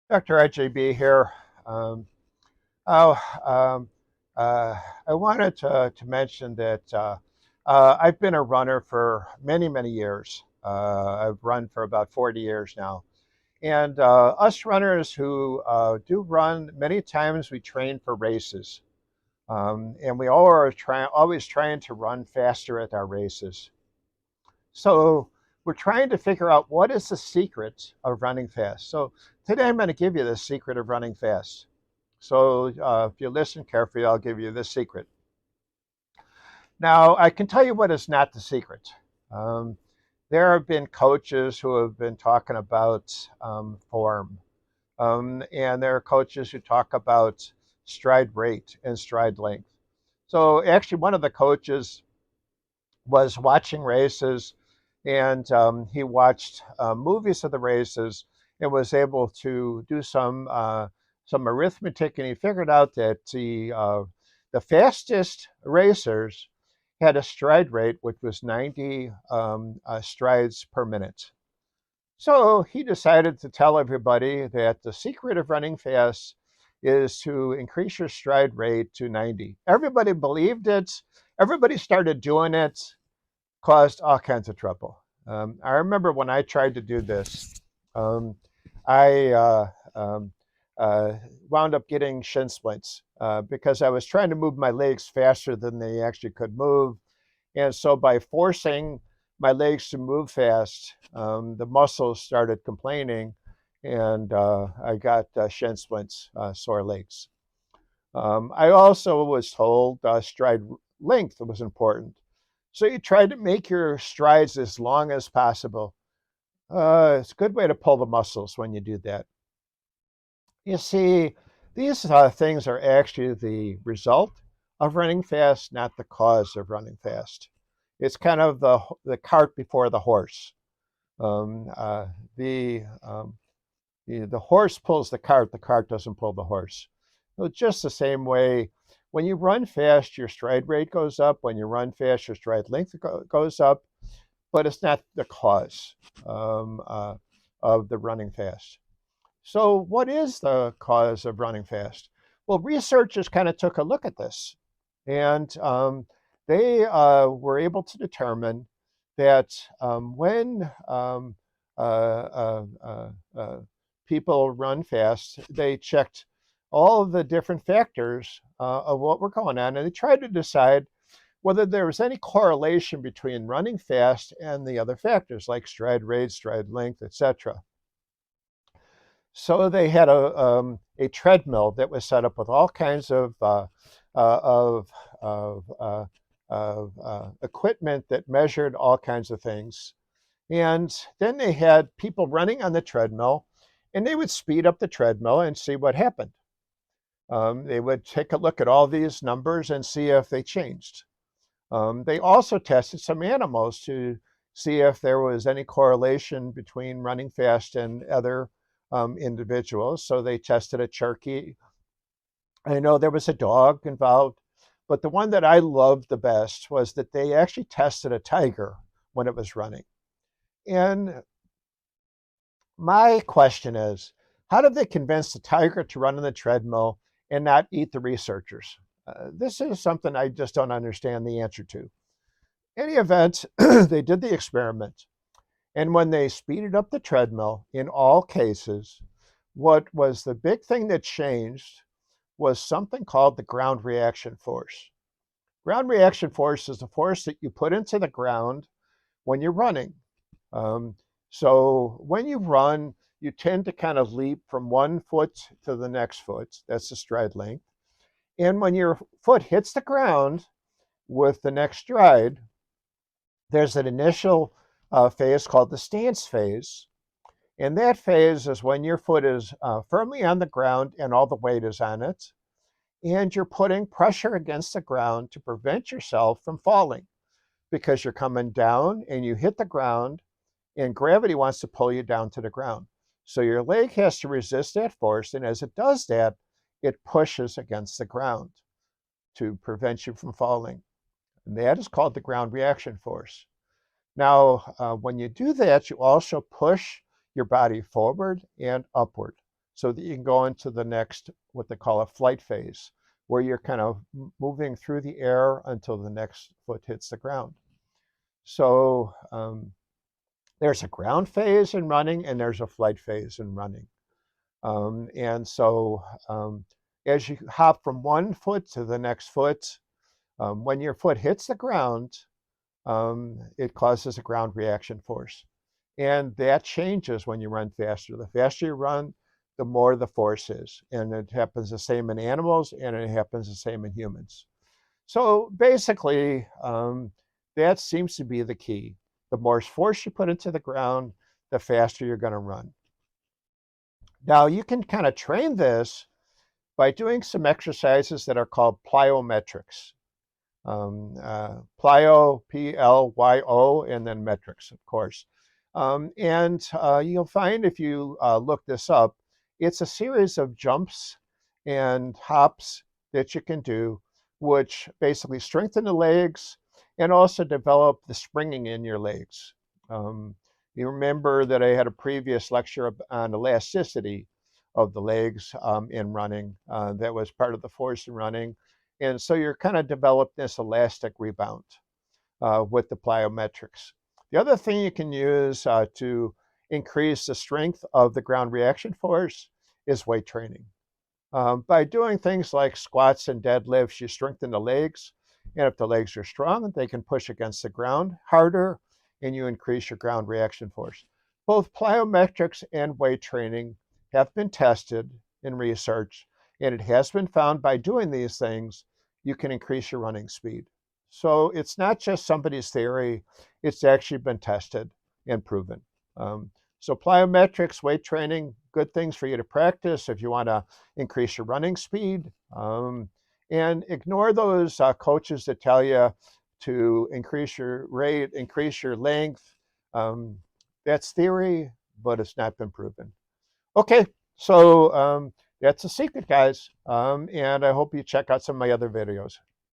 doctorarjaybe here. Um, oh, um, I wanted to mention that I've been a runner for many, many years. I've run for about 40 years now. And us runners who do run, many times we train for races. And we all are always trying to run faster at our races. So we're trying to figure out what is the secret of running fast. So today I'm going to give you the secret of running fast. So if you listen carefully, I'll give you the secret. Now, I can tell you what is not the secret. Um, there have been coaches who have been talking about form, and there are coaches who talk about stride rate and stride length. So actually, one of the coaches was watching races, and he watched movies of the races and was able to do some arithmetic, and he figured out that the fastest racers had a stride rate which was 90 strides per minute. So he decided to tell everybody that the secret of running fast is to increase your stride rate to 90. Everybody believed it. Everybody started doing it, caused all kinds of trouble. I remember when I tried to do this, um, I uh, wound up getting shin splints because I was trying to move my legs faster than they actually could move. And so by forcing my legs to move fast, the muscles started complaining, and I got shin splints, sore legs. I also was told stride length was important. So you try to make your strides as long as possible. It's a good way to pull the muscles when you do that. You see, these things are actually the result of running fast, not the cause of running fast. It's kind of the cart before the horse. Um, uh, the, um, the horse pulls the cart doesn't pull the horse. So just the same way, when you run fast, your stride rate goes up. When you run fast, your stride length goes up, but it's not the cause um, uh, of the running fast. So, what is the cause of running fast? Well, researchers kind of took a look at this, and they were able to determine that when uh, uh, uh, uh, people run fast, they checked all of the different factors of what were going on, and they tried to decide whether there was any correlation between running fast and the other factors like stride rate, stride length, etc. So they had a treadmill that was set up with all kinds uh, of, of, uh, of equipment that measured all kinds of things. And then they had people running on the treadmill, and they would speed up the treadmill and see what happened. They would take a look at all these numbers and see if they changed. They also tested some animals to see if there was any correlation between running fast and other individuals. So they tested a turkey. I know there was a dog involved, but the one that I loved the best was that they actually tested a tiger when it was running. And my question is, how did they convince the tiger to run on the treadmill and not eat the researchers? This is something I just don't understand the answer to. Any event, they did the experiment. And when they speeded up the treadmill, in all cases, what was the big thing that changed was something called the ground reaction force. Ground reaction force is the force that you put into the ground when you're running. Um, so when you run, you tend to kind of leap from one foot to the next foot. That's the stride length. And when your foot hits the ground with the next stride, there's an initial phase called the stance phase. And that phase is when your foot is firmly on the ground and all the weight is on it. And you're putting pressure against the ground to prevent yourself from falling because you're coming down and you hit the ground and gravity wants to pull you down to the ground. So your leg has to resist that force. And as it does that, it pushes against the ground to prevent you from falling. And that is called the ground reaction force. Now, when you do that, you also push your body forward and upward. so that you can go into the next, what they call a flight phase, where you're kind of moving through the air until the next foot hits the ground. So there's a ground phase in running and there's a flight phase in running. And so as you hop from one foot to the next foot, when your foot hits the ground, it causes a ground reaction force. And that changes when you run faster. The faster you run, the more the force is. And it happens the same in animals and it happens the same in humans. So basically, that seems to be the key. The more force you put into the ground, the faster you're going to run. Now, you can kind of train this by doing some exercises that are called plyometrics. Plyo, Plyo, and then metrics, of course. And you'll find if you look this up, it's a series of jumps and hops that you can do, which basically strengthen the legs and also develop the springing in your legs. You remember that I had a previous lecture on elasticity of the legs in running. That was part of the force in running. And so you're kind of developing this elastic rebound with the plyometrics. The other thing you can use to increase the strength of the ground reaction force is weight training. By doing things like squats and deadlifts, you strengthen the legs. And if the legs are strong, they can push against the ground harder and you increase your ground reaction force. Both plyometrics and weight training have been tested in research, and it has been found by doing these things, you can increase your running speed. So it's not just somebody's theory, it's actually been tested and proven. So plyometrics, weight training, good things for you to practice if you want to increase your running speed. And ignore those coaches that tell you to increase your rate, increase your length. That's theory, but it's not been proven. Okay, so that's the secret, guys. And I hope you check out some of my other videos.